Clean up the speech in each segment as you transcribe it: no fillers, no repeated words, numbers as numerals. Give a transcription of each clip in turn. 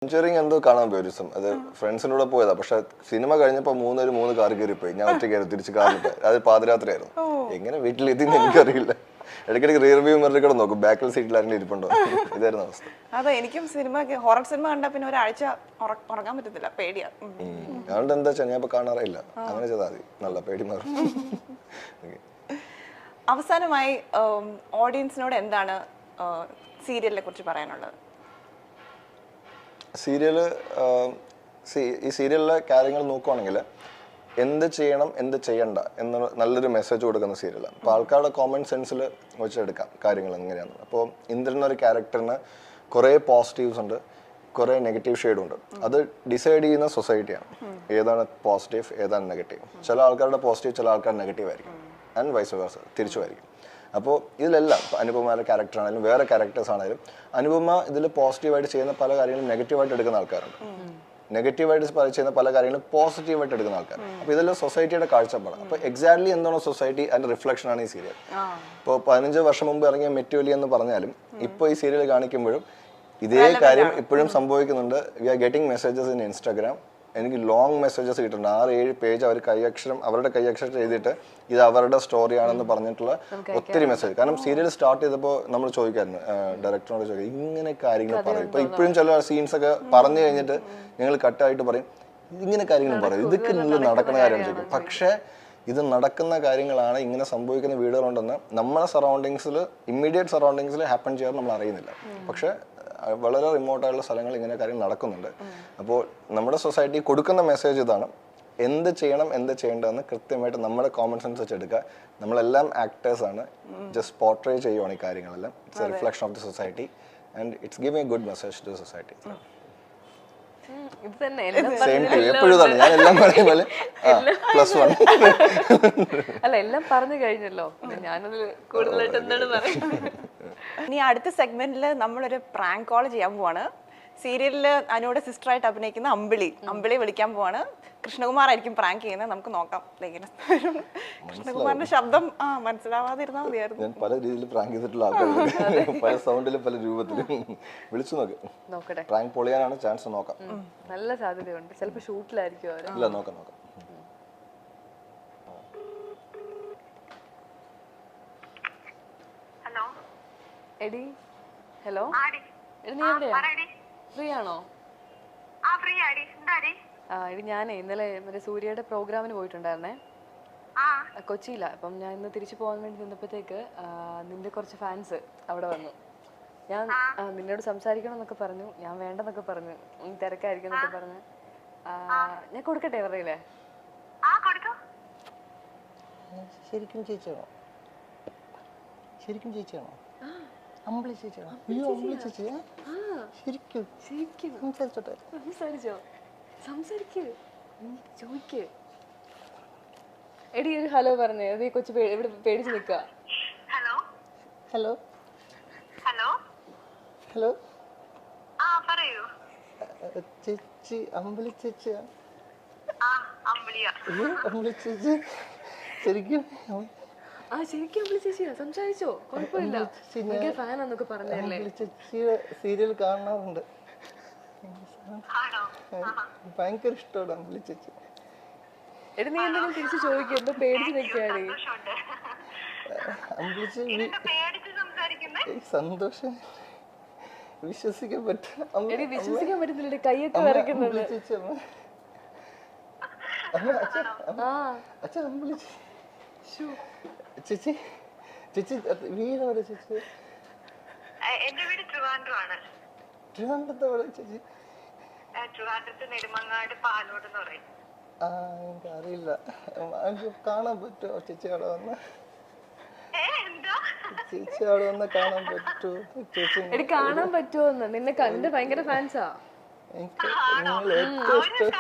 Conjuring എന്തോ കാണാൻ പോയി ഒരു ദിവസം. അത് ഫ്രണ്ട്സിൻ്റെ കൂടെ പോയതാ. പക്ഷെ സിനിമ കഴിഞ്ഞപ്പോൾ മൂന്ന് കാർ കയറിപ്പോയി. ഞാൻ ഒറ്റയ്ക്കായിരുന്നു തിരിച്ച് കാറിൽ പോയി. അത് പാതിരാത്രിയായിരുന്നു. എങ്ങനെ വീട്ടിലെത്തിയെന്ന് എനിക്കറിയില്ല. ഇടയ്ക്കിടയ്ക്ക് റിയർ വ്യൂ മിററിൽ കൂടെ നോക്കും ബാക്കിൽ സീറ്റിൽ ആരെങ്കിലും ഇരിപ്പുണ്ടോ. ഇതായിരുന്നു അവസ്ഥ. അതെ, എനിക്കും ഹൊറർ സിനിമ കണ്ടാൽ പിന്നെ ഒരാഴ്ച ഉറങ്ങാൻ പറ്റത്തില്ല, പേടിയാ. അതുകൊണ്ട് എന്താ വെച്ചാൽ ഞാൻ ഇപ്പൊ കാണാറില്ല. അങ്ങനെ ചെയ്താൽ മതി, നല്ല പേടി മാറും. അവസാനമായി ഓഡിയൻസിനോട് എന്താണ് സീരിയലിനെ കുറിച്ച് പറയാനുള്ളത്? സീരിയല് ഈ സീരിയലിലെ കാര്യങ്ങൾ നോക്കുവാണെങ്കിൽ എന്ത് ചെയ്യണം എന്ത് ചെയ്യണ്ട എന്ന നല്ലൊരു മെസ്സേജ് കൊടുക്കുന്ന സീരിയലാണ്. അപ്പോൾ ആൾക്കാരുടെ കോമൺ സെൻസിൽ വെച്ചെടുക്കാം കാര്യങ്ങൾ എങ്ങനെയാണ്. അപ്പോൾ ഇന്ദ്രൻ എന്നൊരു ക്യാരക്ടറിന് കുറേ പോസിറ്റീവ്സ് ഉണ്ട്, കുറേ നെഗറ്റീവ് ഷെയ്ഡും ഉണ്ട്. അത് ഡിസൈഡ് ചെയ്യുന്ന സൊസൈറ്റിയാണ് ഏതാണ് പോസിറ്റീവ് ഏതാണ് നെഗറ്റീവ്. ചില ആൾക്കാരുടെ പോസിറ്റീവ് ചില ആൾക്കാർ നെഗറ്റീവ് ആയിരിക്കും, ആൻഡ് വൈസ് വേഴ്സ തിരിച്ചുമായിരിക്കും. അപ്പോൾ ഇതിലെല്ലാം അനുപമയുടെ ക്യാരക്ടർ ആണെങ്കിലും വേറെ ക്യാരക്ടേഴ്സ് ആണെങ്കിലും അനുപമ ഇതിൽ പോസിറ്റീവായിട്ട് ചെയ്യുന്ന പല കാര്യങ്ങളും നെഗറ്റീവായിട്ട് എടുക്കുന്ന ആൾക്കാരുണ്ട്, നെഗറ്റീവായിട്ട് ചെയ്യുന്ന പല കാര്യങ്ങളും പോസിറ്റീവായിട്ട് എടുക്കുന്ന ആൾക്കാർ. അപ്പോൾ ഇതെല്ലാം സൊസൈറ്റിയുടെ കാഴ്ചപ്പാടാണ്. അപ്പോൾ എക്സാക്ട്ലി എന്താണോ സൊസൈറ്റി അതിൻ്റെ റിഫ്ലക്ഷനാണ് ഈ സീരിയൽ. ഇപ്പോൾ 15 വർഷം മുമ്പ് ഇറങ്ങിയ മെറ്റുവലി എന്ന് പറഞ്ഞാലും ഇപ്പോൾ ഈ സീരിയൽ കാണിക്കുമ്പോഴും ഇതേ കാര്യം ഇപ്പോഴും സംഭവിക്കുന്നുണ്ട്. We are getting messages in Instagram. എനിക്ക് ലോങ് മെസ്സേജസ് കിട്ടുന്നുണ്ട്. 6-7 പേജ് അവർ അവരുടെ കൈയക്ഷരം എഴുതിയിട്ട് ഇത് അവരുടെ സ്റ്റോറിയാണെന്ന് പറഞ്ഞിട്ടുള്ള ഒത്തിരി മെസ്സേജ്. കാരണം സീരിയൽ സ്റ്റാർട്ട് ചെയ്തപ്പോൾ നമ്മൾ ചോദിക്കായിരുന്നു, ഡയറക്ടറിനോട് ചോദിക്കും ഇങ്ങനെ കാര്യങ്ങൾ പറയും. ഇപ്പൊ ഇപ്പോഴും ചില സീൻസ് ഒക്കെ പറഞ്ഞു കഴിഞ്ഞിട്ട് ഞങ്ങൾ കട്ടായിട്ട് പറയും ഇങ്ങനെ കാര്യങ്ങളും പറയും, ഇതൊക്കെ നിങ്ങൾ നടക്കുന്ന കാര്യം ചോദിക്കും. പക്ഷേ ഇത് നടക്കുന്ന കാര്യങ്ങളാണ്, ഇങ്ങനെ സംഭവിക്കുന്ന വീടുകളുണ്ടെന്ന് നമ്മുടെ സറൗണ്ടിങ്സിൽ ഇമ്മീഡിയറ്റ് സറൗണ്ടിങ്സിൽ ഹാപ്പൻ ചെയ്യാൻ നമ്മൾ അറിയുന്നില്ല. പക്ഷേ വളരെ റിമോട്ടായുള്ള സ്ഥലങ്ങൾ ഇങ്ങനെ കാര്യങ്ങൾ നടക്കുന്നുണ്ട്. അപ്പോൾ നമ്മുടെ സൊസൈറ്റി കൊടുക്കുന്ന മെസ്സേജ് ഇതാണ്, എന്ത് ചെയ്യണം എന്ത് ചെയ്യേണ്ടതെന്ന് കൃത്യമായിട്ട് നമ്മുടെ കോമൺ സെൻസ് വെച്ചെടുക്കുക. നമ്മളെല്ലാം ആക്ടേഴ്സാണ്, ജസ്റ്റ് പോർട്രേ ചെയ്യുവാണ് ഈ കാര്യങ്ങളെല്ലാം. It's a reflection of the society and it's giving a good message to society. എപ്പോഴും ഞാൻ എല്ലാം പറയുമ്പോൾ +1 അല്ല എല്ലാം പറഞ്ഞു കഴിഞ്ഞല്ലോ, ഞാനതിൽ കൂടുതലായിട്ട് എന്താണ് പറയുന്നത്. ഇനി അടുത്ത സെഗ്മെന്റിൽ നമ്മളൊരു പ്രാങ്ക് കോൾ ചെയ്യാൻ പോവാണ്. സീരിയലില് അനുവിടെ സിസ്റ്ററായിട്ട് അഭിനയിക്കുന്ന അമ്പിളി വിളിക്കാൻ പോവാണ്. കൃഷ്ണകുമാർ ആയിരിക്കും പ്രാങ്ക് ചെയ്യുന്നത്. നമുക്ക് നോക്കാം കൃഷ്ണകുമാറിന്റെ ശബ്ദം മനസ്സിലാവാതിരുന്നാൽ മതിയായിരുന്നു. ഞാൻ പല രീതിയിൽ പ്രാങ്ക് ചെയ്തിട്ടുള്ള ആൾക്കാരുണ്ട്, പല സൗണ്ടിലും പല രൂപത്തിലും. വിളിച്ചു നോക്കട്ടെ, പ്രാങ്ക് പൊളിയാനാണ് ചാൻസ്. നോക്കാം, നല്ല സാധ്യതയുണ്ട്. ചിലപ്പോൾ ഷൂട്ടിലായിരിക്കും അവര്. ഇല്ല, നോക്കാം. എടി ഹലോ, എടി നീ എവിടെയാ? ഫ്രീ ആണോ? എടി ഞാനേ ഇന്നലെ മറ്റേ സൂര്യയുടെ പ്രോഗ്രാമിന് പോയിട്ടുണ്ടായിരുന്നേ കൊച്ചിയില. അപ്പം ഞാൻ ഇന്ന് തിരിച്ചു പോകാൻ വേണ്ടി നിന്നപ്പോഴത്തേക്ക് നിന്റെ കുറച്ച് ഫാൻസ് അവിടെ വന്നു. ഞാൻ നിന്നോട് സംസാരിക്കണം എന്നൊക്കെ പറഞ്ഞു, ഞാൻ വേണ്ടെന്നൊക്കെ പറഞ്ഞു, തിരക്കായിരിക്കും എന്നൊക്കെ പറഞ്ഞു. ഞാൻ കൊടുക്കട്ടെ പറയില്ലേ? ശരിക്കും ചേച്ചിയാണോ? അമ്പിളി ചേച്ചിയാണോ? അമ്പിളി ചേച്ചിയാ? ശരിക്കും സംസാരിച്ചോട്ടെ? സംസാരിക്കൂ, ചോദിക്ക്. എടി ഒരു ഹലോ പറഞ്ഞേ, അത് ഈ കൊച്ചു ഇവിടെ പേടിച്ച് നിൽക്കുക. ഹലോ ചേച്ചി, അമ്പിളി ചേച്ചിയാ? അമ്പിളി ചേച്ചി ശരിക്കും? ശരിക്കും അമ്പിളി ചേച്ചിയാ? സംസാരിച്ചോ? കുഴപ്പമില്ല, ഫാനാന്നൊക്കെ പറഞ്ഞല്ലേ. ചേച്ചിയുടെ സീരിയൽ കാണാറുണ്ട്, ഭയങ്കര ഇഷ്ടമാണ് അമ്പിളി ചേച്ചി. എടി നീ എന്തെങ്കിലും തിരിച്ചു ചോദിക്കും, എന്തോ പേടിച്ച് നിൽക്കുകയാണ്. അമ്പിളി ചേച്ചി സന്തോഷം വിശ്വസിക്കാൻ പറ്റില്ല. എടി വിശ്വസിക്കാൻ പറ്റുന്നില്ല, കൈയൊക്കെ വരയ്ക്കുന്നത്. ചേച്ചി അമ്പിളി ചേച്ചി ചേച്ചി വീടാണ് ചേച്ചി? എന്റെ വീട് ട്രിവാൻഡ്രമാണ്. ട്രിവാൻഡ്രത്തോടെ ചേച്ചി? ട്രിവാൻഡ്രത്ത് നെടുമങ്ങാട് പാലോട് എന്ന് പറയും. എനിക്കറിയില്ല, കാണാൻ പറ്റുമോ ചേച്ചി അവിടെ വന്ന്? ചേച്ചി അവിടെ വന്ന് കാണാൻ പറ്റുമോ ചേച്ചി? എടി കാണാൻ പറ്റുമോന്ന്? നിന്നെ കണ്ട് ഭയങ്കര ഫാൻസാ. എനിക്ക് നിങ്ങൾ ഏറ്റവും ഇഷ്ടം.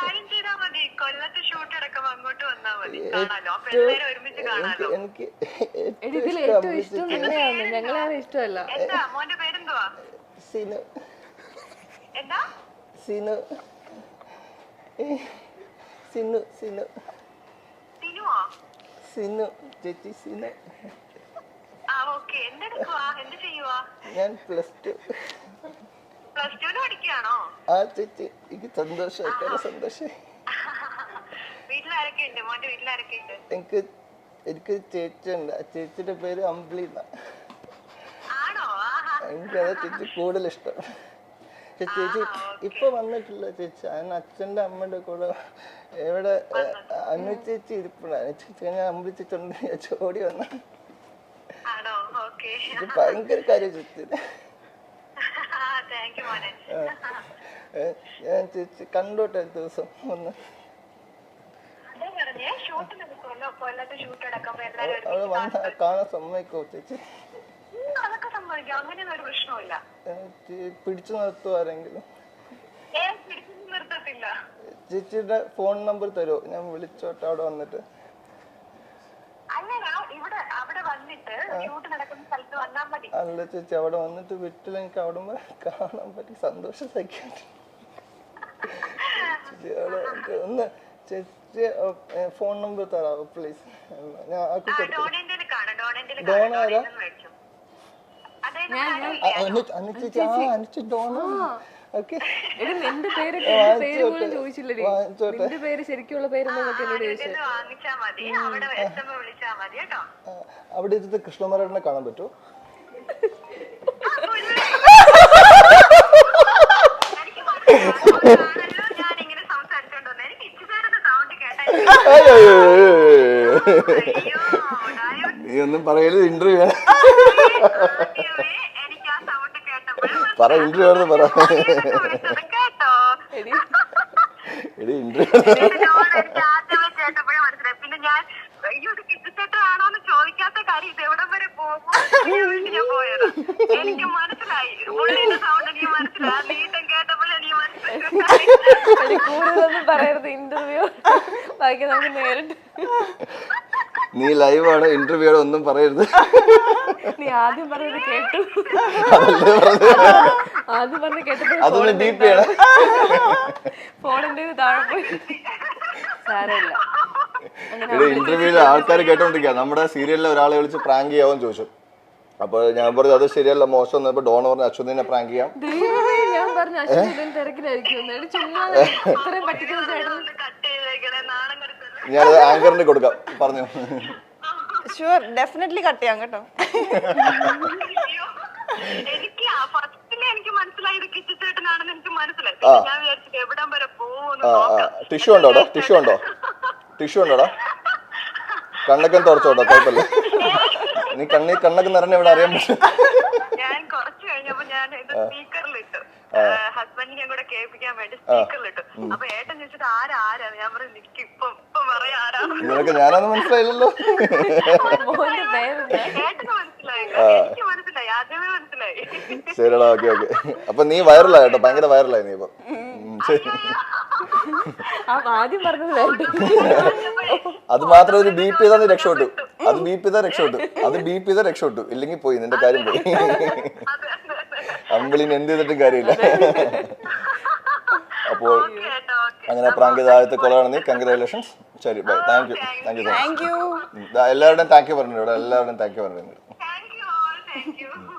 കൊല്ലത്ത് ഷൂട്ട് അടക്കം അങ്ങോട്ട് വന്നാൽ മതി, ഒരുമിച്ച് കാണാലോ. എനിക്ക് ഇതിൽ ഏറ്റവും ഇഷ്ടം നിന്നെയാണ്, ഞങ്ങളെ ഇഷ്ടമല്ല. എന്താ മോന്റെ പേരെന്തുവാ? സിനു. എന്താ? സിനു. സിനു സിനു സിനുവോ? സിനു ചേച്ചി, സിനു. ഓക്കേ. എന്തെടുക്കുവാ? എന്ത് ചെയ്യുവാ? ഞാൻ +2. പ്ലസ് ടുവിന് പഠിക്കുകയാണോ? ആ ചേച്ചി എനിക്ക് സന്തോഷമായി സന്തോഷമായി. വീട്ടിലാരൊക്കെ ഉണ്ട്? മോന്റെ വീട്ടിലാരൊക്കെ ഉണ്ട്? എനിക്ക് ചേച്ചിയുണ്ട്. ആ ചേച്ചിയുടെ പേര് അമ്പിളി എന്നാ. ആണോ? ആഹാ. എനിക്കതാ ചേച്ചി കൂടുതൽ ഇഷ്ടം. ചേച്ചി ഇപ്പൊ വന്നിട്ടില്ല ചേച്ചി. ഞാൻ അച്ഛൻ്റെ അമ്മയുടെ കൂടെ എവിടെ അനു ചേച്ചി ഇരിപ്പുണ്ട്. അനു ചേച്ചി ഞാൻ അമ്പിളി ചേച്ചി ഉണ്ട് ചോടി വന്ന ആണോ? ഓക്കെ. ഭയങ്കര കാര്യം ചേച്ചി. താങ്ക് യു മോനെ. ഞാൻ ചേച്ചി കണ്ടോട്ടെ ദിവസം ഒന്ന്. അതാ പറഞ്ഞേ ഷൂട്ട് നടക്കുമല്ലോ. കൊല്ലത്ത് ഷൂട്ട് അടക്കുമ്പോ എല്ലാരും അവിടെ വന്ന കാണാൻ സമ്മതിക്കോ ചേച്ചി? അതൊക്കെ സമ്മതിക്കും. അങ്ങനെയൊന്നും ഒരു പ്രശ്നമില്ല. പിടിച്ചു നിർത്തുമോ ആരെങ്കിലും? പിടിച്ചു നിർത്തത്തില്ല. ചേച്ചിയുടെ ഫോൺ നമ്പർ തരുമോ? ഞാൻ വിളിച്ചോട്ടെ അവിടെ വന്നിട്ട്. അല്ലടാ ഇവിടെ അവിടെ വന്നിട്ട് ഷൂട്ട് നടക്കുന്ന സ്ഥലത്ത് വന്നാൽ മതി. അല്ല ചേച്ചി അവിടെ വന്നിട്ട് വീട്ടിൽ എനിക്ക് അവിടെ കാണാൻ പറ്റി സന്തോഷം സഹിക്കാൻ. ചേച്ചി അവിടെ എനിക്ക് ഒന്ന് ചേച്ചി ഫോൺ നമ്പർ തരാമോ പ്ലീസ്? ഞാൻ ആക്കി ഡോൺ ആരാ? ചേച്ചി അനു ഡോണ. ഓക്കെ എടി നിന്റെ പേര് പോലും ചോദിച്ചില്ലടി. നിന്റെ പേര് ശരിക്കുള്ള പേരെന്താന്നൊക്കെ എന്നോട് ചോദിച്ചത്. വാങ്ങിച്ചാ മതി. അവിടെ എത്തുമ്പോ വിളിച്ചാ മതി കേട്ടോ. അവിടെ ഇരുന്ന് കൃഷ്ണകുമാരേട്ടനെ കാണാൻ പറ്റുമോ? ഞാനിങ്ങനെ സംസാരിച്ചോണ്ടോന്നെ എനിക്ക് ഇച്ചിരി സൗണ്ട് കേട്ടാ നീ ഒന്നും പറയരുത്, ഇന്റർവ്യൂ എനിക്ക് ആ സൗണ്ട് കേട്ടപ്പോഴും പറ, ഇന്റർവ്യൂ പറ. കേട്ടോ എടി ഇന്റർവ്യൂ എനിക്ക് ആദ്യമേ കേട്ടപ്പോഴേ മനസ്സിലായി. പിന്നെ ഞാൻ അയ്യോ ഇത് കിട്ടിച്ചേട്ടാണോന്ന് ചോദിക്കാത്ത കാര്യം ഇത് എവിടം വരെ പോകുമോ ഞാൻ പോയത്. എനിക്ക് മനസ്സിലായി ഉള്ളിന്റെ സൗണ്ട് എനിക്ക് മനസ്സിലായി. നീട്ടം കേട്ടപ്പോഴേ എനിക്ക് മനസ്സിലായി. കൂടുതലൊന്നും പറയരുത്. ഇന്റർവ്യൂ ബാക്കി നമുക്ക് നേരിട്ട്. നീ ലൈവാണ്, ഇന്റർവ്യൂ ഒന്നും പറയരുത്. നീ ആദ്യം പറഞ്ഞത് കേട്ടു. ആദ്യം പറഞ്ഞ് കേട്ടപ്പോ അതൊന്ന് ഡീപ്പ് ചെയ്യണം. ഫോണിന്റെ താഴെ പോയി. സാരമില്ല. ഇന്റർവ്യൂവിൽ ആൾക്കാർ കേട്ടോണ്ടിരിക്കുക. നമ്മുടെ സീരിയലിലെ ഒരാളെ വിളിച്ച് പ്രാങ്ക് ചെയ്യാമെന്ന് ചോദിച്ചു. അപ്പൊ ഞാൻ പറഞ്ഞു അത് ശരിയല്ല, മോശം എന്നപ്പോ ഡോൺ പറഞ്ഞു അശ്വതിനെ പ്രാങ്ക് ചെയ്യാം. ദൈവമേ, ഞാൻ പറഞ്ഞു അശ്വതി തിരക്കിലായിരിക്കും. ചുമ്മാ ഇത്രയും പറ്റിക്കുന്ന കട്ട് ചെയ്തേക്കണേ നാണം കെടുത്തല്ലേ. ഞാനത് ആങ്കറിന് കൊടുക്കാം, പറഞ്ഞു. ഷുവർ, ഡെഫിനറ്റ്ലി കട്ട് ചെയ്യാം കേട്ടോ. എനിക്ക് ഫസ്റ്റില് എനിക്ക് മനസ്സിലായി ഇത് കിച്ചിച്ചേട്ടനാണെന്ന് എനിക്ക് മനസ്സിലായി. ഞാൻ വിചാരിച്ചിട്ട് എവിടം വരെ പോകുന്നു. ടിഷ്യൂ ഉണ്ടോ? ടിഷ്യൂ ഉണ്ടോ? ടിഷ്യൂ ഉണ്ടോടാ? കണ്ണൊക്കെ തുടച്ചോട്ടോ, കുഴപ്പമില്ല. നീ കണ്ണൊക്കെ നിറഞ്ഞ ഇവിടെ അറിയാൻ പറ്റും. ഞാൻ കുറച്ച് കഴിഞ്ഞപ്പോ ഞാൻ ഇത് സ്പീക്കറിലിട്ടു. ഹസ്ബൻഡിനെ കൂടെ കേൾപ്പിക്കാൻ വേണ്ടി സ്പീക്കറിലിട്ടു. അപ്പൊ ഏട്ടൻ ചോദിച്ചിട്ട് ആരാ ഞാൻ പറഞ്ഞു എനിക്ക് ഇപ്പൊ പറയാ ആരാ. നിനക്ക് ഞാനൊന്നും മനസ്സിലായില്ലല്ലോ. ഏട്ടന് മനസ്സിലായില്ല, എനിക്ക് മനസ്സിലായി, ആദ്യമേ മനസ്സിലായി. ശരിടാ, ഓക്കെ ഓക്കെ. അപ്പൊ നീ വൈറലായി കേട്ടോ, ഭയങ്കര വൈറലായി നീ ഇപ്പൊ. ആദ്യം പറഞ്ഞത് അത് മാത്രം ഒരു ബീപ്പ് ചെയ്താൽ നീ രക്ഷപ്പെട്ടു. അത് ബീപ്പ് ചെയ്താൽ രക്ഷപ്പെട്ടു. അത് ബീപ്പ് ചെയ്താൽ രക്ഷപ്പെട്ടു. ഇല്ലെങ്കിൽ പോയി, നിന്റെ കാര്യം പോയി. അമ്പിളിന് എന്ത് ചെയ്തിട്ടും കാര്യമില്ല. അപ്പോൾ അങ്ങനെ പ്രാങ്ക് ചെയ്ത ആദ്യത്തെ കൊളാണ് നീ. കൺഗ്രാജുലേഷൻസ്. ശരി, bye. Thank you. Thank you. എല്ലാവരുടെയും താങ്ക് യു പറഞ്ഞു. ഇവിടെ എല്ലാവരുടെയും താങ്ക് യു പറഞ്ഞു. Thank U.